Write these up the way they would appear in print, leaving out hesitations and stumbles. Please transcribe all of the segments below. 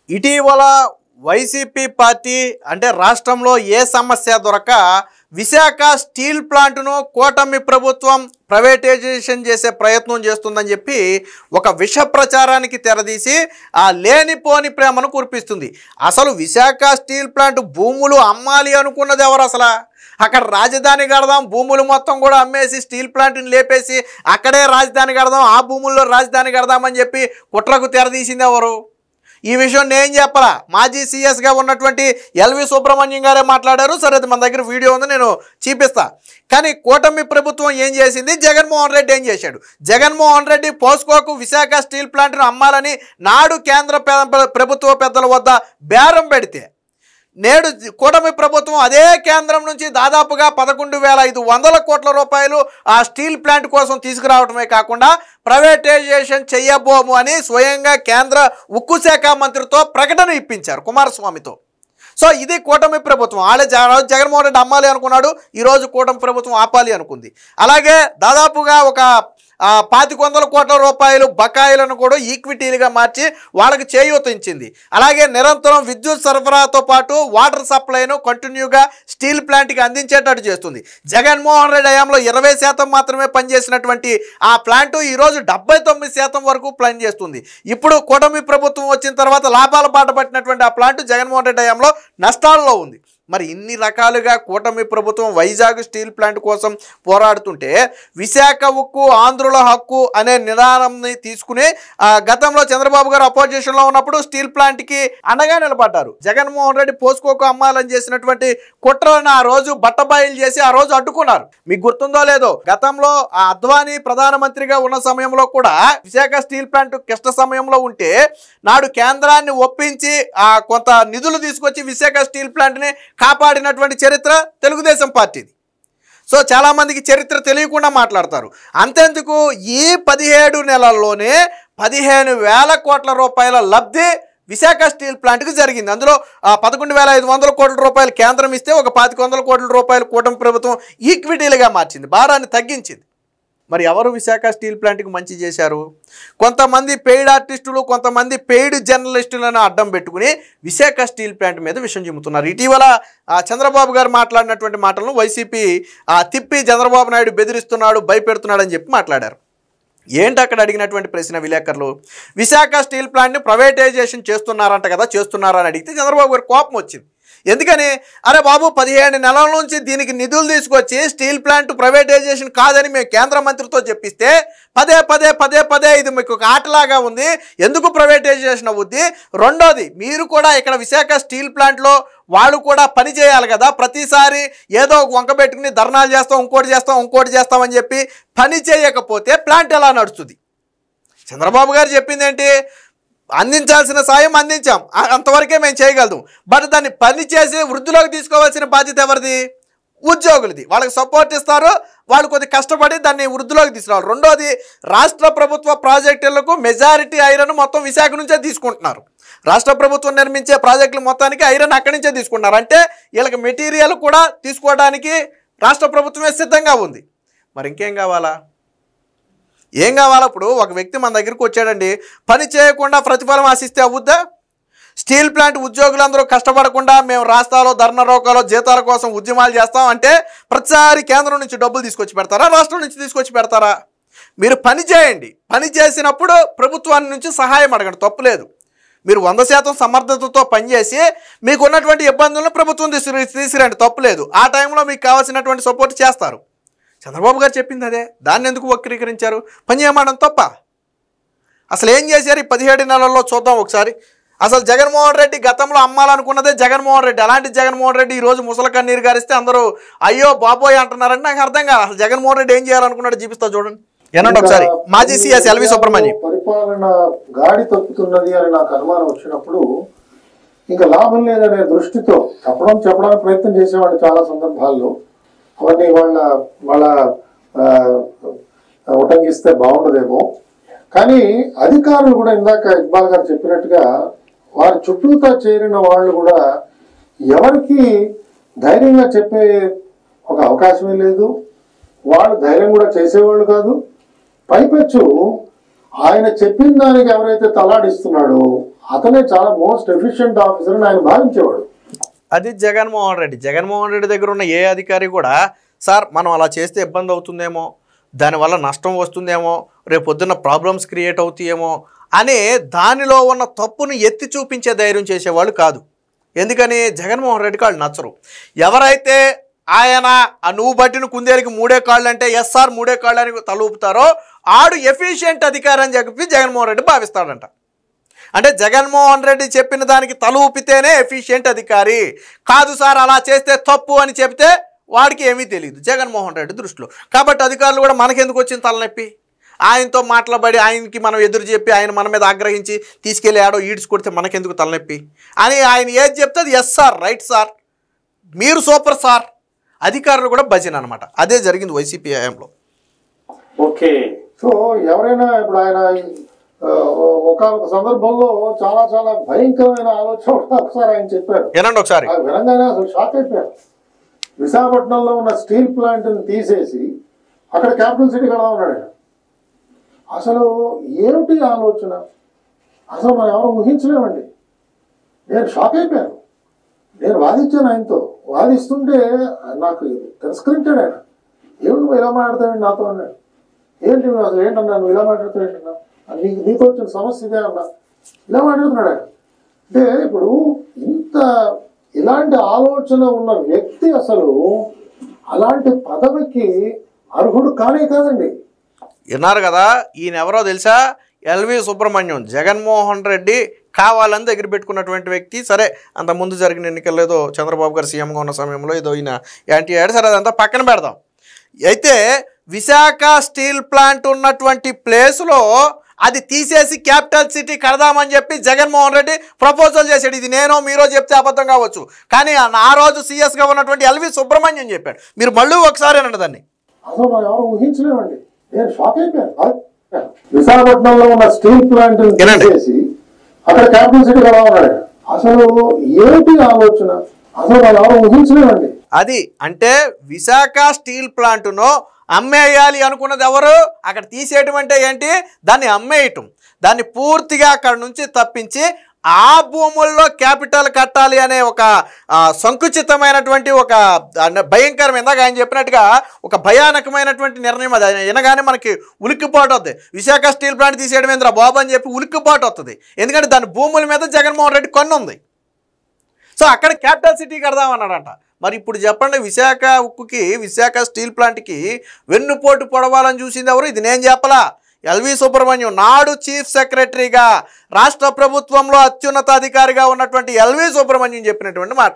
ఇటీవల YCP party అంటే రాష్ట్రంలో ఏ సమస్య దొరక విశాఖ స్టీల్ ప్లాంట్ను కూటమి ప్రభుత్వం ప్రైవేటైజేషన్ చేసే ప్రయత్నం చేస్తుందని చెప్పి ఒక విష ప్రచారానికి తెరదీసి ఆ లేనిపోని ప్రేమను కురిపిస్తుంది. అసలు విశాఖ స్టీల్ ప్లాంట్ భూములు అమ్మాలి అనుకున్నది ఎవరు? అసలు అక్కడ రాజధాని కడదాం, భూములు మొత్తం కూడా అమ్మేసి స్టీల్ ప్లాంట్ని లేపేసి అక్కడే రాజధాని కడదాం, ఆ భూముల్లో రాజధాని కడదామని చెప్పి కుట్రకు తెరదీసింది ఎవరు? ఈ విషయం నేను చెప్పాలా, మాజీ సీఎస్గా ఉన్నటువంటి ఎల్వి సుబ్రహ్మణ్యం గారే మాట్లాడారు. సరే, అది మన దగ్గర వీడియో ఉంది, నేను చూపిస్తా. కానీ కూటమి ప్రభుత్వం ఏం చేసింది, జగన్మోహన్ రెడ్డి ఏం చేశాడు? జగన్మోహన్ రెడ్డి పోస్కోకు విశాఖ స్టీల్ ప్లాంట్ను అమ్మాలని నాడు కేంద్ర ప్రభుత్వ పెద్దల వద్ద బేరం పెడితే నేడు కూటమి ప్రభుత్వం అదే కేంద్రం నుంచి దాదాపుగా 11,500 కోట్ల రూపాయలు ఆ స్టీల్ ప్లాంట్ కోసం తీసుకురావడమే కాకుండా ప్రైవేటైజేషన్ చెయ్యబోము అని స్వయంగా కేంద్ర ఉక్కు శాఖ మంత్రితో ప్రకటన ఇప్పించారు కుమారస్వామితో. సో ఇది కూటమి ప్రభుత్వం. జగన్మోహన్ రెడ్డి అమ్మాలి అనుకున్నాడు, ఈరోజు కూటమి ప్రభుత్వం ఆపాలి అనుకుంది. అలాగే దాదాపుగా ఒక 2,500 కోట్ల రూపాయలు బకాయిలను కూడా ఈక్విటీలుగా మార్చి వాళ్ళకి చేయూత ఇచ్చింది. అలాగే నిరంతరం విద్యుత్ సరఫరాతో పాటు వాటర్ సప్లైను కంటిన్యూగా స్టీల్ ప్లాంట్కి అందించేటట్టు చేస్తుంది. జగన్మోహన్ రెడ్డి హయాంలో 20% మాత్రమే పనిచేసినటువంటి ఆ ప్లాంటు ఈరోజు 79% వరకు పని చేస్తుంది. ఇప్పుడు కూటమి ప్రభుత్వం వచ్చిన తర్వాత లాభాల బాట పట్టినటువంటి ఆ ప్లాంటు జగన్మోహన్ రెడ్డి హయాంలో నష్టాల్లో ఉంది. మరి ఇన్ని రకాలుగా కూటమి ప్రభుత్వం వైజాగ్ స్టీల్ ప్లాంట్ కోసం పోరాడుతుంటే విశాఖ ఉక్కు ఆంధ్రుల హక్కు అనే నినాదాన్ని తీసుకుని గతంలో చంద్రబాబు గారు అపోజిషన్లో ఉన్నప్పుడు స్టీల్ ప్లాంట్కి అండగా నిలబడ్డారు. జగన్మోహన్ రెడ్డి పోస్కోకు అమ్మాలని చేసినటువంటి కుట్రలను ఆ రోజు బట్టబయలు చేసి ఆ రోజు అడ్డుకున్నారు. మీకు గుర్తుందో లేదో, గతంలో ఆ అద్వానీ ప్రధానమంత్రిగా ఉన్న సమయంలో కూడా విశాఖ స్టీల్ ప్లాంట్ కష్ట సమయంలో ఉంటే నాడు కేంద్రాన్ని ఒప్పించి కొంత నిధులు తీసుకొచ్చి విశాఖ స్టీల్ ప్లాంట్ని కాపాడినటువంటి చరిత్ర తెలుగుదేశం పార్టీది. సో చాలామందికి చరిత్ర తెలియకుండా మాట్లాడతారు. అంతెందుకు, ఈ 17 నెలల్లోనే 15,000 కోట్ల రూపాయల లబ్ధి విశాఖ స్టీల్ ప్లాంట్కి జరిగింది. అందులో 11,500 కోట్ల రూపాయలు కేంద్రం ఇస్తే ఒక 2,500 కోట్ల రూపాయలు కూటమి ప్రభుత్వం ఈక్విటీలుగా మార్చింది, భారాన్ని తగ్గించింది. మరి ఎవరు విశాఖ స్టీల్ ప్లాంట్కి మంచి చేశారు? కొంతమంది పెయిడ్ ఆర్టిస్టులు, కొంతమంది పెయిడ్ జర్నలిస్టులను అడ్డం పెట్టుకుని విశాఖ స్టీల్ ప్లాంట్ మీద విషయం చెబుతున్నారు. ఇటీవల చంద్రబాబు గారు మాట్లాడినటువంటి మాటలను వైసీపీ తిప్పి చంద్రబాబు నాయుడు బెదిరిస్తున్నాడు, భయపెడుతున్నాడు అని చెప్పి మాట్లాడారు. ఏంటి అక్కడ అడిగినటువంటి ప్రశ్న విలేకరులు, విశాఖ స్టీల్ ప్లాంట్ని ప్రైవేటైజేషన్ చేస్తున్నారంట కదా, చేస్తున్నారా అని అడిగితే చంద్రబాబు గారు కోపం వచ్చింది. ఎందుకని, అరే బాబు 15 నెలల నుంచి దీనికి నిధులు తీసుకొచ్చి స్టీల్ ప్లాంట్ ప్రైవేటైజేషన్ కాదని మేము కేంద్ర మంత్రితో చెప్పిస్తే పదే ఇది మీకు ఒక ఆటలాగా ఉంది, ఎందుకు ప్రైవేటైజేషన్ అవుద్ది? రెండోది, మీరు కూడా ఇక్కడ విశాఖ స్టీల్ ప్లాంట్లో వాళ్ళు కూడా పని చేయాలి కదా, ప్రతిసారి ఏదో వంక పెట్టుకుని ధర్నాలు చేస్తాం, ఇంకోటి చేస్తామని చెప్పి పని చేయకపోతే ప్లాంట్ ఎలా నడుస్తుంది? చంద్రబాబు గారు చెప్పింది ఏంటి, అందించాల్సిన సాయం అందించాం, అంతవరకే మేము చేయగలం. బట్ దాన్ని పని చేసి వృద్ధిలోకి తీసుకోవాల్సిన బాధ్యత ఎవరిది? ఉద్యోగులది. వాళ్ళకి సపోర్ట్ ఇస్తారు, వాళ్ళు కొద్ది కష్టపడి దాన్ని వృద్ధిలోకి తీసుకురావాలి. రెండోది, రాష్ట్ర ప్రభుత్వ ప్రాజెక్టులకు మెజారిటీ ఐరన్ మొత్తం విశాఖ నుంచే తీసుకుంటున్నారు. రాష్ట్ర ప్రభుత్వం నిర్మించే ప్రాజెక్టులు మొత్తానికి ఐరన్ అక్కడి నుంచే తీసుకుంటున్నారు. అంటే వీళ్ళకి మెటీరియల్ కూడా తీసుకోవడానికి రాష్ట్ర ప్రభుత్వమే సిద్ధంగా ఉంది. మరి ఇంకేం కావాలా? ఏం కావాలా? ఇప్పుడు ఒక వ్యక్తి మన దగ్గరికి వచ్చాడండి, పని చేయకుండా ప్రతిఫలం ఆశిస్తే అవుద్దా? స్టీల్ ప్లాంట్ ఉద్యోగులందరూ కష్టపడకుండా మేము రాష్ట్రాల్లో ధర్నా రోకాలో జీతాల కోసం ఉద్యమాలు చేస్తాం అంటే ప్రతిసారి కేంద్రం నుంచి డబ్బులు తీసుకొచ్చి పెడతారా, రాష్ట్రం నుంచి తీసుకొచ్చి పెడతారా? మీరు పని చేయండి, పని చేసినప్పుడు ప్రభుత్వాన్ని నుంచి సహాయం అడగండి, తప్పులేదు. మీరు 100% సమర్థతతో పనిచేసి మీకు ఉన్నటువంటి ఇబ్బందులను ప్రభుత్వం తీసిరండి, తప్పులేదు. ఆ టైంలో మీకు కావాల్సినటువంటి సపోర్ట్ చేస్తారు. చంద్రబాబు గారు చెప్పింది అదే, దాన్ని ఎందుకు వక్రీకరించారు? పని చేయమడం తప్ప? అసలు ఏం చేశారు ఈ 17 నెలల్లో చూద్దాం ఒకసారి. అసలు జగన్మోహన్ రెడ్డి గతంలో అమ్మాలనుకున్నదే జగన్మోహన్ రెడ్డి. అలాంటి జగన్మోహన్ రెడ్డి ఈరోజు ముసలి కన్నీరు గారిస్తే అందరూ అయ్యో బాబోయ్ అంటున్నారంటే నాకు అర్థం కాదు. అసలు జగన్మోహన్ రెడ్డి ఏం చేయాలనుకున్నాడు చూపిస్తా చూడండి. ఏనండి ఒకసారి మాజీ సీఎస్ ఎల్వి సుబ్రహ్మణ్యం. పరిపాలన గాడి తప్పుతున్నది అని నాకు అనుమానం వచ్చినప్పుడు ఇంకా లాభం లేదనే దృష్టితో చెప్పడానికి ప్రయత్నం చేసేవాడు చాలా సందర్భాల్లో. అవన్నీ వాళ్ళ ఉటంకిస్తే బాగుండదేమో. కానీ అధికారులు కూడా ఇందాక ఇక్బాల్ గారు చెప్పినట్టుగా వారి చుట్టూతా చేరిన వాళ్ళు కూడా ఎవరికి ధైర్యంగా చెప్పే ఒక అవకాశమే లేదు. వాళ్ళు ధైర్యం కూడా చేసేవాళ్ళు కాదు. పైపెచ్చు ఆయన చెప్పిన దానికి ఎవరైతే తలాడిస్తున్నాడో అతనే చాలా మోస్ట్ ఎఫిషియెంట్ ఆఫీసర్ అని ఆయన భావించేవాడు. అది జగన్మోహన్ రెడ్డి దగ్గర ఉన్న ఏ అధికారి కూడా సార్ మనం అలా చేస్తే ఇబ్బంది అవుతుందేమో, దానివల్ల నష్టం వస్తుందేమో, రేపు పొద్దున్న ప్రాబ్లమ్స్ క్రియేట్ అవుతాయేమో అనే దానిలో ఉన్న తప్పును ఎత్తి చూపించే ధైర్యం చేసేవాళ్ళు కాదు. ఎందుకని జగన్మోహన్ రెడ్డికి వాళ్ళు నచ్చరు. ఎవరైతే ఆయన నువ్వు బట్టిన కుందేలికి 3 కాళ్ళు అంటే ఎస్ఆర్ 3 కాళ్ళు అని తలూపుతారో ఆడు ఎఫిషియెంట్ అధికారి అని చెప్పి జగన్మోహన్ రెడ్డి భావిస్తాడంట. అంటే జగన్మోహన్ రెడ్డి చెప్పిన దానికి తలూపితేనే ఎఫిషియెంట్ అధికారి, కాదు సార్ అలా చేస్తే తప్పు అని చెప్తే వాడికి ఏమీ తెలియదు జగన్మోహన్ రెడ్డి దృష్టిలో. కాబట్టి అధికారులు కూడా మనకెందుకు వచ్చింది తలనొప్పి, ఆయనతో మాట్లాడి ఆయనకి మనం ఎదురు చెప్పి ఆయన మన మీద ఆగ్రహించి తీసుకెళ్ళి ఆడో ఈడ్స్ కొడితే మనకెందుకు తలనొప్పి అని ఆయన ఏది చెప్తే అది ఎస్ సార్, రైట్ సార్, మీరు సూపర్ సార్, అధికారులు కూడా భజన అనమాట. అదే జరిగింది వైసీపీ హయాంలో. ఓకే, సో ఎవరైనా ఇప్పుడు ఆయన ఒక సందర్భంలో చాలా చాలా భయంకరమైన ఆలోచన ఒకసారి ఆయన చెప్పాడు. ఏనండి ఒకసారి వినంగానే అసలు షాక్ అయిపోయారు. విశాఖపట్నంలో ఉన్న స్టీల్ ప్లాంట్ తీసేసి అక్కడ క్యాపిటల్ సిటీ కడదా ఉన్నాడు ఆయన. అసలు ఏమిటి ఆలోచన, అసలు మనం ఎవరు ఊహించలేమండి. నేను షాక్ అయిపోయాను. నేను వాదించాను ఆయనతో, వాదిస్తుంటే నాకు తిరస్కరించాడు ఆయన. ఏమిటి నువ్వు ఇలా మాట్లాడతావండి నాతో అన్నాడు. ఏంటి అసలు ఏంటన్నా నువ్వు ఇలా మాట్లాడతావేంటన్నా, నీతో వచ్చిన సమస్య ఇదే అన్నా, ఇలా మాట్లాడుతున్నాడు ఆయన. అంటే ఇప్పుడు ఇలాంటి ఆలోచన ఉన్న వ్యక్తి అసలు అలాంటి పదవికి అర్హుడు కానే కాదండి. విన్నారు కదా, ఈయన ఎవరో తెలుసా, ఎల్వి సుబ్రహ్మణ్యం. జగన్మోహన్ రెడ్డి కావాలని దగ్గర పెట్టుకున్నటువంటి వ్యక్తి. సరే అంత ముందు జరిగిన ఎన్నికల్లో ఏదో చంద్రబాబు గారు సీఎంగా ఉన్న సమయంలో ఏదో ఈయన యాంటీ అయ్యాడు, సరే అదంతా పక్కన పెడదాం. అయితే విశాఖ స్టీల్ ప్లాంట్ ఉన్నటువంటి ప్లేస్లో అది తీసేసి క్యాపిటల్ సిటీ కడదామని చెప్పి జగన్మోహన్ రెడ్డి ప్రపోజల్ చేశాడు. ఇది నేనో మీరో చెప్తే అబద్ధం కావచ్చు, కానీ ఆ రోజు సీఎస్గా ఉన్నటువంటి ఎల్వి సుబ్రహ్మణ్యం చెప్పాడు. మీరు మళ్ళీ ఒకసారి అనండి దాన్ని. అసలు మనం ఎవరు ఊహించలేమండి. నేను షాక్ అయిపోయాను. విశాఖపట్నంలో ఉన్న స్టీల్ ప్లాంట్ తీసేసి అక్కడ క్యాపిటల్ సిటీ కడదా ఉన్నాడు. అసలు ఏంటి ఆలోచన, అసలు మనం ఎవరు ఊహించలేమండి. అది అంటే విశాఖ స్టీల్ ప్లాంట్ను అమ్మేయాలి అనుకున్నది ఎవరు, అక్కడ తీసేయటం అంటే ఏంటి, దాన్ని అమ్మేయటం, దాన్ని పూర్తిగా అక్కడ నుంచి తప్పించి ఆ భూముల్లో క్యాపిటల్ కట్టాలి అనే ఒక సంకుచితమైనటువంటి ఒక భయంకరమైన, ఇందాక ఆయన చెప్పినట్టుగా ఒక భయానకమైనటువంటి నిర్ణయం. అది ఆయన వినగానే మనకి ఉలిక్కిపాటు వస్తుంది. విశాఖ స్టీల్ ప్లాంట్ తీసేయడం ఏంద్రా బాబు అని చెప్పి ఉలిక్కిపాటు వస్తుంది. ఎందుకంటే దాని భూముల మీద జగన్మోహన్ రెడ్డి కొన్ను ఉంది. సో అక్కడ క్యాపిటల్ సిటీ కడదామన్నాడంట. మరి ఇప్పుడు చెప్పండి, విశాఖ ఉక్కుకి విశాఖ స్టీల్ ప్లాంట్కి వెన్నుపోటు పొడవాలని చూసింది ఎవరు? ఇది నేను చెప్పలా, ఎల్వి సుబ్రహ్మణ్యం. నాడు చీఫ్ సెక్రటరీగా రాష్ట్ర ప్రభుత్వంలో అత్యున్నత అధికారిగా ఉన్నటువంటి ఎల్వి సుబ్రహ్మణ్యం చెప్పినటువంటి మాట.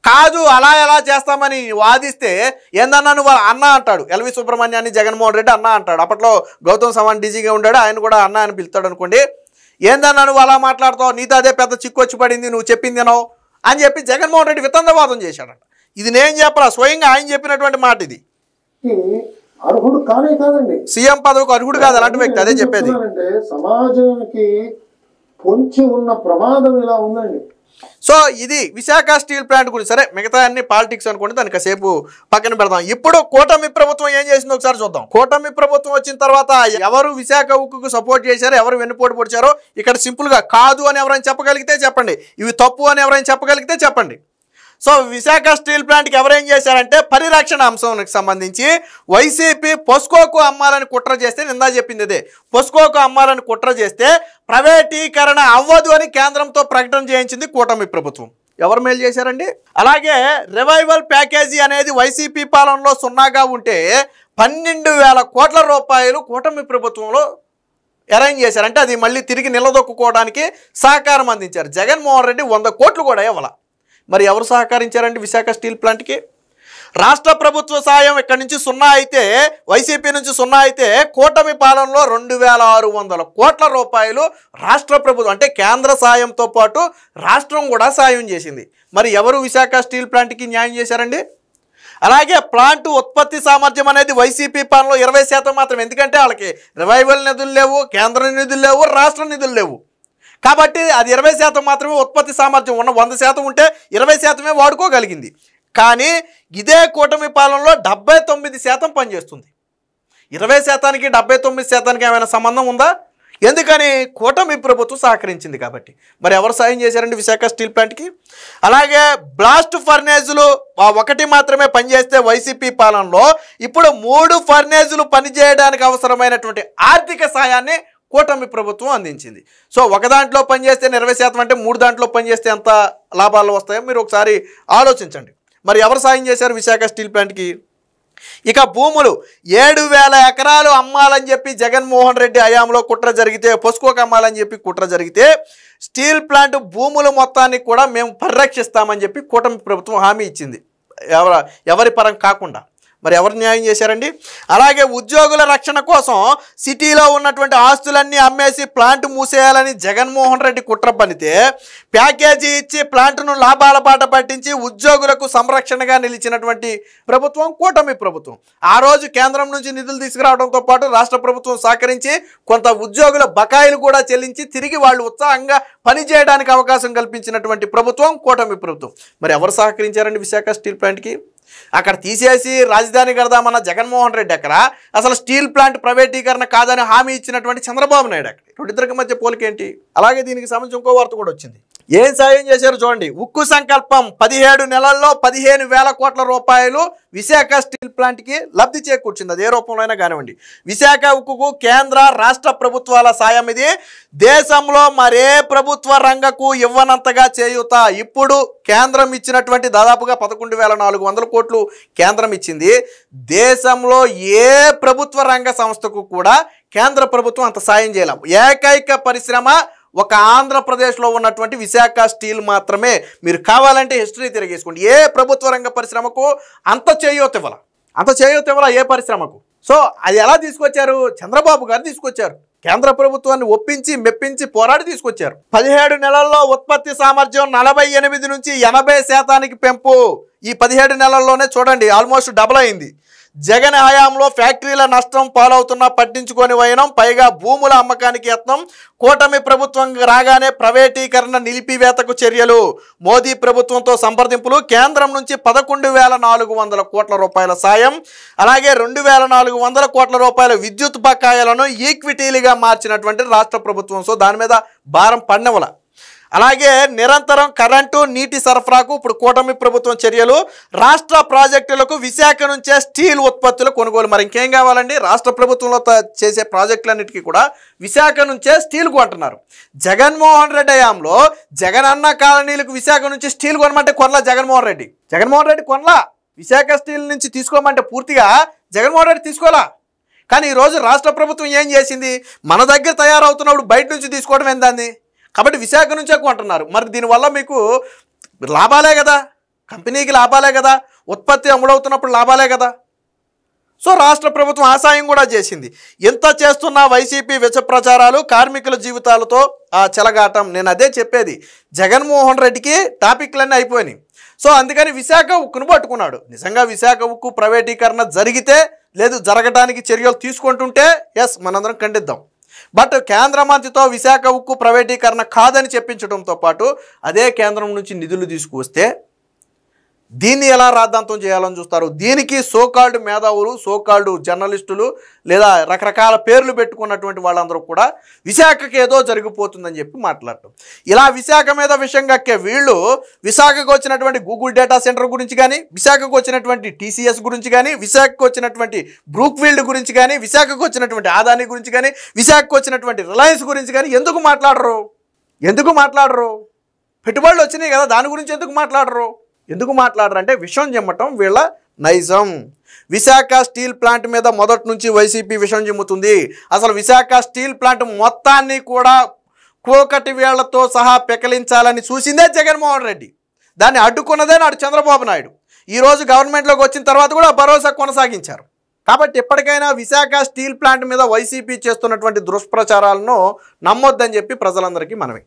కాదు అలా ఎలా చేస్తామని వాదిస్తే ఏందన్నా నువ్వు అన్న అంటాడు. ఎల్వి సుబ్రహ్మణ్యాన్ని జగన్మోహన్ రెడ్డి అన్న అంటాడు. అప్పట్లో గౌతమ్ సవాంగ్ డీజీగా ఉన్నాడు, ఆయన కూడా అన్న అని పిలుస్తాడు అనుకోండి. ఏందన్నా నువ్వు అలా మాట్లాడతావు, నీతో అదే పెద్ద చిక్కు వచ్చి పడింది, నువ్వు చెప్పిందేనో అని చెప్పి జగన్మోహన్ రెడ్డి వితండవాదం చేశాడంట. ఇది నేను చెప్పరా, స్వయంగా ఆయన చెప్పినటువంటి మాట. ఇది అర్హుడు కానే కాదండి, సీఎం పదవికి అర్హుడు కాదు అలాంటి వ్యక్తి. అదే చెప్పేది. సమాజానికి పొంచి ఉన్న ప్రమాదం ఇలా ఉందండి. సో ఇది విశాఖ స్టీల్ ప్లాంట్ గురించి. సరే మిగతా అన్ని పాలిటిక్స్ అనుకోండి, దాన్ని కాసేపు పక్కన పెడదాం. ఇప్పుడు కూటమి ప్రభుత్వం ఏం చేసిందో ఒకసారి చూద్దాం. కూటమి ప్రభుత్వం వచ్చిన తర్వాత ఎవరు విశాఖ ఉక్కుకు సపోర్ట్ చేశారో, ఎవరు వెన్నుపోటు పొడిచారో ఇక్కడ సింపుల్గా కాదు అని ఎవరైనా చెప్పగలిగితే చెప్పండి, ఇవి తప్పు అని ఎవరైనా చెప్పగలిగితే చెప్పండి. సో విశాఖ స్టీల్ ప్లాంట్కి ఎవరేం చేశారంటే పరిరక్షణ అంశానికి సంబంధించి వైసీపీ పొస్కోకు అమ్మాలని కుట్ర చేస్తే, నిందా చెప్పింది అదే, పొస్కోకు అమ్మాలని కుట్ర చేస్తే ప్రైవేటీకరణ అవ్వదు అని కేంద్రంతో ప్రకటన చేయించింది కూటమి ప్రభుత్వం. ఎవరు మేలు చేశారండి? అలాగే రివైవల్ ప్యాకేజీ అనేది వైసీపీ పాలనలో సున్నాగా ఉంటే 12,000 కోట్ల రూపాయలు కూటమి ప్రభుత్వంలో అరేంజ్ చేశారు. అంటే అది మళ్ళీ తిరిగి నిలదొక్కుకోవడానికి సహకారం అందించారు. జగన్మోహన్ రెడ్డి 100 కోట్లు కూడా ఇవ్వాల. మరి ఎవరు సహకరించారండి విశాఖ స్టీల్ ప్లాంట్కి? రాష్ట్ర ప్రభుత్వ సాయం ఇక్కడి నుంచి 0 అయితే, వైసీపీ నుంచి 0 అయితే, కూటమి పాలనలో 2,600 కోట్ల రూపాయలు రాష్ట్ర ప్రభుత్వం అంటే కేంద్ర సాయంతో పాటు రాష్ట్రం కూడా సాయం చేసింది. మరి ఎవరు విశాఖ స్టీల్ ప్లాంట్కి న్యాయం చేశారండి? అలాగే ప్లాంట్ ఉత్పత్తి సామర్థ్యం అనేది వైసీపీ పాలనలో 20% మాత్రం. ఎందుకంటే వాళ్ళకి రివైవల్ నిధులు లేవు, కేంద్ర నిధులు లేవు, రాష్ట్ర నిధులు లేవు. కాబట్టి అది 20% మాత్రమే ఉత్పత్తి సామర్థ్యం. ఉన్న 100% ఉంటే 20% వాడుకోగలిగింది. కానీ ఇదే కూటమి పాలనలో 79% పనిచేస్తుంది. 20%కి 79%కి ఏమైనా సంబంధం ఉందా? ఎందుకని? కూటమి ప్రభుత్వం సహకరించింది కాబట్టి. మరి ఎవరు సాయం చేశారండి విశాఖ స్టీల్ ప్లాంట్కి? అలాగే బ్లాస్ట్ ఫర్నేజులు ఒకటి మాత్రమే పనిచేస్తే వైసీపీ పాలనలో ఇప్పుడు 3 ఫర్నేజులు పనిచేయడానికి అవసరమైనటువంటి ఆర్థిక సాయాన్ని కూటమి ప్రభుత్వం అందించింది. సో ఒక దాంట్లో పనిచేస్తే 20% అంటే 3 దాంట్లో పనిచేస్తే ఎంత లాభాలు వస్తాయో మీరు ఒకసారి ఆలోచించండి. మరి ఎవరు సాయం చేశారు విశాఖ స్టీల్ ప్లాంట్కి? ఇక భూములు 7,000 ఎకరాలు అమ్మాలని చెప్పి జగన్మోహన్ రెడ్డి హయాంలో కుట్ర జరిగితే, పొస్కోకు అమ్మాలని చెప్పి కుట్ర జరిగితే స్టీల్ ప్లాంట్ భూముల మొత్తాన్ని కూడా మేము పరిరక్షిస్తామని చెప్పి కూటమి ప్రభుత్వం హామీ ఇచ్చింది, ఎవరి పరం కాకుండా. మరి ఎవరు న్యాయం చేశారండి? అలాగే ఉద్యోగుల రక్షణ కోసం సిటీలో ఉన్నటువంటి ఆస్తులన్నీ అమ్మేసి ప్లాంట్ మూసేయాలని జగన్మోహన్ రెడ్డి కుట్ర పనితే ప్యాకేజీ ఇచ్చి ప్లాంట్ను లాభాల బాట పట్టించి ఉద్యోగులకు సంరక్షణగా నిలిచినటువంటి ప్రభుత్వం కూటమి ప్రభుత్వం. ఆ రోజు కేంద్రం నుంచి నిధులు తీసుకురావడంతో పాటు రాష్ట్ర ప్రభుత్వం సహకరించి కొంత ఉద్యోగుల బకాయిలు కూడా చెల్లించి తిరిగి వాళ్ళు ఉత్సాహంగా పనిచేయడానికి అవకాశం కల్పించినటువంటి ప్రభుత్వం కూటమి ప్రభుత్వం. మరి ఎవరు సహకరించారండి విశాఖ స్టీల్ ప్లాంట్కి? అక్కడ తీసేసి రాజధాని కడదామన్న జగన్మోహన్ రెడ్డి అక్కడ అసలు స్టీల్ ప్లాంట్ ప్రైవేటీకరణ కాదని హామీ ఇచ్చినటువంటి చంద్రబాబు నాయుడు అక్కడ. రెండిద్దరికి మధ్య పోలికేంటి? అలాగే దీనికి సంబంధించి ఇంకో వార్త కూడా వచ్చింది. ఏం సాయం చేశారు చూడండి. ఉక్కు సంకల్పం 17 నెలల్లో 15,000 కోట్ల రూపాయలు విశాఖ స్టీల్ ప్లాంట్కి లబ్ధి చేకూర్చింది. అది ఏ రూపంలో అయినా కానివ్వండి. విశాఖ ఉక్కుకు కేంద్ర రాష్ట్ర ప్రభుత్వాల సాయం ఇది. దేశంలో మరే ప్రభుత్వ రంగకు ఇవ్వనంతగా చేయూత ఇప్పుడు కేంద్రం ఇచ్చినటువంటి దాదాపుగా 11,400 కోట్లు కేంద్రం ఇచ్చింది. దేశంలో ఏ ప్రభుత్వ రంగ సంస్థకు కూడా కేంద్ర ప్రభుత్వం అంత సాయం చేయలేం. ఏకైక పరిశ్రమ ఒక ఆంధ్రప్రదేశ్లో ఉన్నటువంటి విశాఖ స్టీల్ మాత్రమే. మీరు కావాలంటే హిస్టరీ తిరిగేసుకోండి. ఏ ప్రభుత్వ రంగ పరిశ్రమకు అంత చేయూత ఇవ్వాల ఏ పరిశ్రమకు. సో అది ఎలా తీసుకొచ్చారు? చంద్రబాబు గారు తీసుకొచ్చారు. కేంద్ర ప్రభుత్వాన్ని ఒప్పించి మెప్పించి పోరాడి తీసుకొచ్చారు. 17 నెలల్లో ఉత్పత్తి సామర్థ్యం 48 నుంచి 80% పెంపు. ఈ 17 నెలల్లోనే చూడండి ఆల్మోస్ట్ డబుల్ అయింది. జగన్ హయాంలో ఫ్యాక్టరీల నష్టం పాలవుతున్నా పట్టించుకొని వైనం, పైగా భూముల అమ్మకానికి యత్నం. కూటమి ప్రభుత్వం రాగానే ప్రైవేటీకరణ నిలిపివేతకు చర్యలు. మోదీ ప్రభుత్వంతో సంప్రదింపులు. కేంద్రం నుంచి 11,400 కోట్ల రూపాయల సాయం. అలాగే 2,400 కోట్ల రూపాయల విద్యుత్ బకాయిలను ఈక్విటీలుగా మార్చినటువంటి రాష్ట్ర ప్రభుత్వం. సో దాని మీద భారం పడినవల. అలాగే నిరంతరం కరెంటు నీటి సరఫరాకు ఇప్పుడు కూటమి ప్రభుత్వం చర్యలు. రాష్ట్ర ప్రాజెక్టులకు విశాఖ నుంచే స్టీల్ ఉత్పత్తుల కొనుగోలు. మరి ఇంకేం కావాలండి? రాష్ట్ర ప్రభుత్వంలో చేసే ప్రాజెక్టులన్నిటికీ కూడా విశాఖ నుంచే స్టీల్ కొంటున్నారు. జగన్మోహన్ రెడ్డి హయాంలో జగన్ అన్న కాలనీలకు విశాఖ నుంచి స్టీల్ కొనమంటే కొనలా జగన్మోహన్ రెడ్డి కొనలా. విశాఖ స్టీల్ నుంచి తీసుకోమంటే పూర్తిగా జగన్మోహన్ రెడ్డి తీసుకోవాలా. కానీ ఈరోజు రాష్ట్ర ప్రభుత్వం ఏం చేసింది? మన దగ్గర తయారవుతున్నప్పుడు బయట నుంచి తీసుకోవడం ఏందాన్ని? కాబట్టి విశాఖ నుంచే కొంటున్నారు. మరి దీనివల్ల మీకు లాభాలే కదా, కంపెనీకి లాభాలే కదా, ఉత్పత్తి అమ్ముడవుతున్నప్పుడు లాభాలే కదా. సో రాష్ట్ర ప్రభుత్వం ఆసాయం కూడా చేసింది. ఇంత చేస్తున్న వైసీపీ విష ప్రచారాలు, కార్మికుల జీవితాలతో ఆ చెలగాటం. నేను అదే చెప్పేది, జగన్మోహన్ రెడ్డికి టాపిక్లన్నీ అయిపోయినాయి. సో అందుకని విశాఖ ఉక్కును పట్టుకున్నాడు. నిజంగా విశాఖ ఉక్కు ప్రైవేటీకరణ జరిగితే, లేదు జరగడానికి చర్యలు తీసుకుంటుంటే ఎస్ మనందరం ఖండిద్దాం. బట్ కేంద్ర మంత్రితో విశాఖ ఉక్కు ప్రైవేటీకరణ కాదని చెప్పించడంతో పాటు అదే కేంద్రం నుంచి నిధులు తీసుకువస్తే దీన్ని ఎలా రాద్ధాంతం చేయాలని చూస్తారు? దీనికి సోకాల్డ్ మేధావులు, సోకాల్డ్ జర్నలిస్టులు లేదా రకరకాల పేర్లు పెట్టుకున్నటువంటి వాళ్ళందరూ కూడా విశాఖకి ఏదో జరిగిపోతుందని చెప్పి మాట్లాడటం. ఇలా విశాఖ మీద విషయం కక్కే వీళ్ళు విశాఖకు వచ్చినటువంటి గూగుల్ డేటా సెంటర్ గురించి కానీ, విశాఖకు వచ్చినటువంటి టీసీఎస్ గురించి కానీ, విశాఖకు వచ్చినటువంటి బ్రూక్ఫీల్డ్ గురించి కానీ, విశాఖకు వచ్చినటువంటి ఆదాని గురించి కానీ, విశాఖకు వచ్చినటువంటి రిలయన్స్ గురించి కానీ ఎందుకు మాట్లాడరు? పెట్టుబడులు వచ్చినాయి కదా, దాని గురించి ఎందుకు మాట్లాడరు అంటే విషం చెమ్మటం వీళ్ళ నైజం. విశాఖ స్టీల్ ప్లాంట్ మీద మొదటి నుంచి వైసీపీ విషం చిమ్ముతుంది. అసలు విశాఖ స్టీల్ ప్లాంట్ మొత్తాన్ని కూడా కోకటి వేళ్లతో సహా పెకలించాలని చూసిందే జగన్మోహన్ రెడ్డి. దాన్ని అడ్డుకున్నదే నాడు చంద్రబాబు నాయుడు. ఈరోజు గవర్నమెంట్లోకి వచ్చిన తర్వాత కూడా భరోసా కొనసాగించారు. కాబట్టి ఎప్పటికైనా విశాఖ స్టీల్ ప్లాంట్ మీద వైసీపీ చేస్తున్నటువంటి దుష్ప్రచారాలను నమ్మొద్దని చెప్పి ప్రజలందరికీ మనవి.